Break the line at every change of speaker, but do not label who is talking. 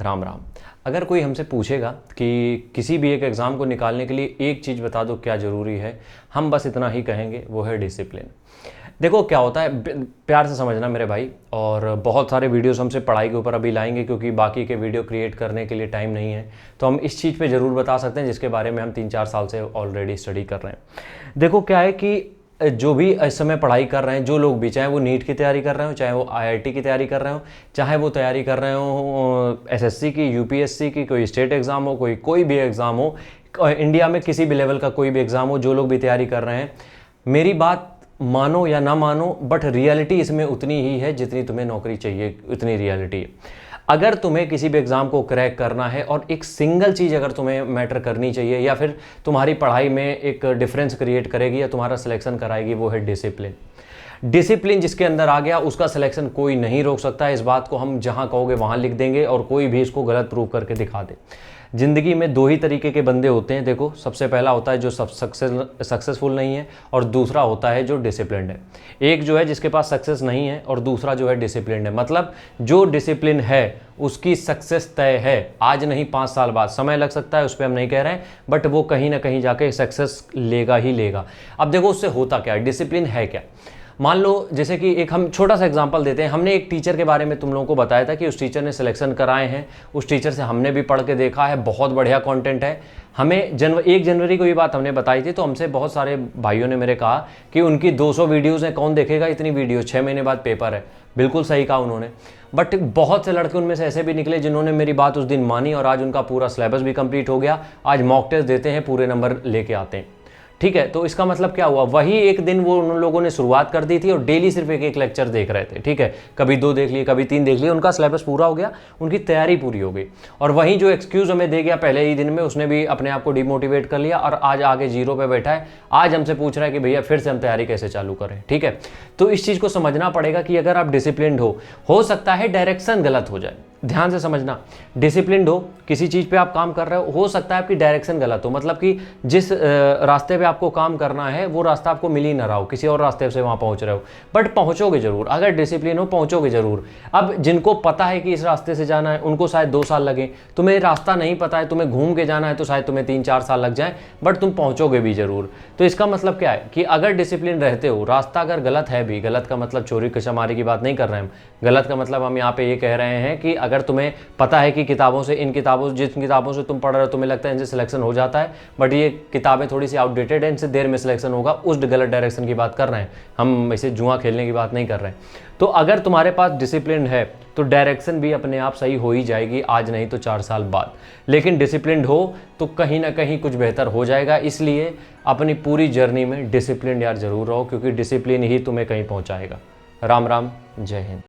राम राम। अगर कोई हमसे पूछेगा कि किसी भी एक एग्ज़ाम को निकालने के लिए एक चीज़ बता दो क्या ज़रूरी है, हम बस इतना ही कहेंगे, वो है डिसिप्लिन। देखो क्या होता है, प्यार से समझना मेरे भाई। और बहुत सारे वीडियोस हमसे पढ़ाई के ऊपर अभी लाएंगे क्योंकि बाकी के वीडियो क्रिएट करने के लिए टाइम नहीं है, तो हम इस चीज़ पे ज़रूर बता सकते हैं जिसके बारे में हम 3-4 साल से ऑलरेडी स्टडी कर रहे हैं। देखो क्या है कि जो भी इस समय पढ़ाई कर रहे हैं, जो लोग भी, चाहे वो नीट की तैयारी कर रहे हो, चाहे वो आईआईटी की तैयारी कर रहे हो, चाहे वो तैयारी कर रहे हो एसएससी की, यूपीएससी की, कोई स्टेट एग्ज़ाम हो, कोई भी एग्ज़ाम हो, इंडिया में किसी भी लेवल का कोई भी एग्ज़ाम हो, जो लोग भी तैयारी कर रहे हैं, मेरी बात मानो या ना मानो, बट रियलिटी इसमें उतनी ही है जितनी तुम्हें नौकरी चाहिए, उतनी रियलिटी है। अगर तुम्हें किसी भी एग्ज़ाम को क्रैक करना है और एक सिंगल चीज़ अगर तुम्हें मैटर करनी चाहिए या फिर तुम्हारी पढ़ाई में एक डिफरेंस क्रिएट करेगी या तुम्हारा सिलेक्शन कराएगी, वो है डिसिप्लिन। डिसिप्लिन जिसके अंदर आ गया उसका सिलेक्शन कोई नहीं रोक सकता है। इस बात को हम जहाँ कहोगे वहाँ लिख देंगे और कोई भी इसको गलत प्रूव करके दिखा दे। ज़िंदगी में दो ही तरीके के बंदे होते हैं। देखो, सबसे पहला होता है जो सक्सेसफुल नहीं है और दूसरा होता है जो डिसिप्लिन्ड है। एक जो है जिसके पास सक्सेस नहीं है और दूसरा जो है डिसिप्लिन्ड है। मतलब जो डिसिप्लिन है उसकी सक्सेस तय है, आज नहीं 5 साल बाद, समय लग सकता है उस पर हम नहीं कह रहे हैं, बट वो कहीं ना कहीं जाके सक्सेस लेगा ही लेगा। अब देखो उससे होता क्या है, डिसिप्लिन है क्या। मान लो जैसे कि एक हम छोटा सा एग्जांपल देते हैं। हमने एक टीचर के बारे में तुम लोगों को बताया था कि उस टीचर ने सिलेक्शन कराए हैं, उस टीचर से हमने भी पढ़ के देखा है, बहुत बढ़िया कंटेंट है। हमें 1 जनवरी को ये बात हमने बताई थी, तो हमसे बहुत सारे भाइयों ने मेरे कहा कि उनकी 200 वीडियोज़ हैं, कौन देखेगा इतनी वीडियो, 6 महीने बाद पेपर है। बिल्कुल सही कहा उन्होंने। बट बहुत से लड़के उनमें से ऐसे भी निकले जिन्होंने मेरी बात उस दिन मानी और आज उनका पूरा सिलेबस भी कंप्लीट हो गया, आज मॉक टेस्ट देते हैं, पूरे नंबर लेके आते हैं। ठीक है, तो इसका मतलब क्या हुआ, वही एक दिन वो उन लोगों ने शुरुआत कर दी थी और डेली सिर्फ एक लेक्चर देख रहे थे। ठीक है, कभी 2 देख लिए, कभी 3 देख लिए, उनका सिलेबस पूरा हो गया, उनकी तैयारी पूरी हो गई। और वहीं जो एक्सक्यूज हमें दे गया पहले ही दिन में, उसने भी अपने आप को डिमोटिवेट कर लिया और आज आगे 0 पे बैठा है। आज हमसे पूछ रहा है कि भैया फिर से हम तैयारी कैसे चालू करें। ठीक है, तो इस चीज़ को समझना पड़ेगा कि अगर आप डिसिप्लिन्ड हो सकता है डायरेक्शन गलत हो जाए। ध्यान से समझना, डिसिप्लिन्ड हो, किसी चीज़ पे आप काम कर रहे हो सकता है आपकी डायरेक्शन गलत हो, मतलब कि जिस रास्ते पे आपको काम करना है वो रास्ता आपको मिल ही ना रहा हो, किसी और रास्ते से वहाँ पहुँच रहे हो, बट पहुँचोगे जरूर। अगर डिसिप्लिन हो पहुँचोगे जरूर। अब जिनको पता है कि इस रास्ते से जाना है उनको शायद 2 साल लगे, तुम्हें रास्ता नहीं पता है, तुम्हें घूम के जाना है, तो शायद तुम्हें 3-4 साल लग जाए, बट तुम पहुँचोगे भी जरूर। तो इसका मतलब क्या है कि अगर डिसिप्लिन रहते हो, रास्ता अगर गलत है भी, गलत का मतलब चोरी चमारी की बात नहीं कर रहे हैं हम, गलत का मतलब हम यहाँ पे ये कह रहे हैं कि अगर तुम्हें पता है कि किताबों से, इन किताबों, जिन किताबों से तुम पढ़ रहे हो तुम्हें लगता है इनसे सिलेक्शन हो जाता है, बट ये किताबें थोड़ी सी आउटडेटेड है, इनसे देर में सिलेक्शन होगा, उस गलत डायरेक्शन की बात कर रहे हैं हम, इसे जुआ खेलने की बात नहीं कर रहे हैं। तो अगर तुम्हारे पास डिसिप्लिन है तो डायरेक्शन भी अपने आप सही हो ही जाएगी, आज नहीं तो 4 साल बाद। लेकिन डिसिप्लिन हो तो कहीं ना कहीं कुछ बेहतर हो जाएगा। इसलिए अपनी पूरी जर्नी में डिसिप्लिन यार जरूर रहो, क्योंकि डिसिप्लिन ही तुम्हें कहीं पहुंचाएगा। राम राम, जय हिंद।